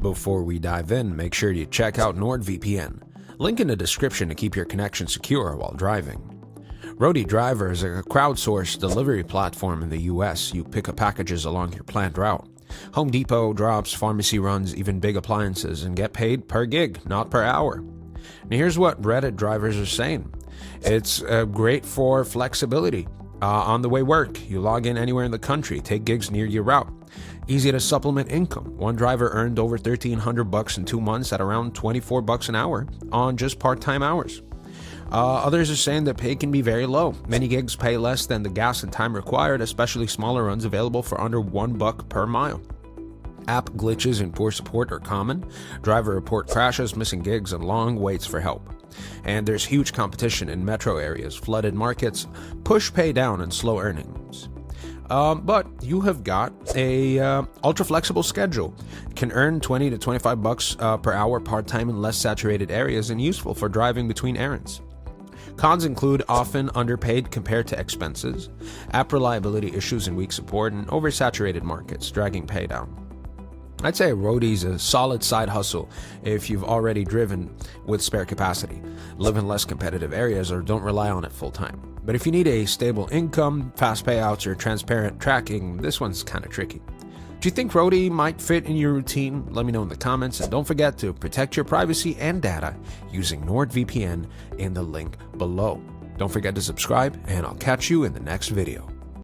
Before we dive in, make sure you check out NordVPN. Link in the description to keep your connection secure while driving. Roadie Driver is a crowdsourced delivery platform in the US. You pick up packages along your planned route. Home Depot drops, pharmacy runs, even big appliances, and get paid per gig, not per hour. Now here's what Reddit drivers are saying. It's great for flexibility. On the way work, you log in anywhere in the country, take gigs near your route. Easy to supplement income. One driver earned over $1,300 in 2 months at around $24 an hour on just part-time hours. Others are saying that pay can be very low. Many gigs pay less than the gas and time required, especially smaller runs available for under $1 per mile. App glitches and poor support are common. Driver report crashes, missing gigs, and long waits for help. And there's huge competition in metro areas. Flooded markets push pay down and slow earnings. But you have got a ultra flexible schedule. Can earn $20 to $25 per hour part-time in less saturated areas and useful for driving between errands. Cons include often underpaid compared to expenses, app reliability issues and weak support, and oversaturated markets, dragging pay down. I'd say Roadie's a solid side hustle if you've already driven with spare capacity, live in less competitive areas, or don't rely on it full-time. But if you need a stable income, fast payouts, or transparent tracking, this one's kind of tricky. Do you think Roadie might fit in your routine? Let me know in the comments, and don't forget to protect your privacy and data using NordVPN in the link below. Don't forget to subscribe, and I'll catch you in the next video.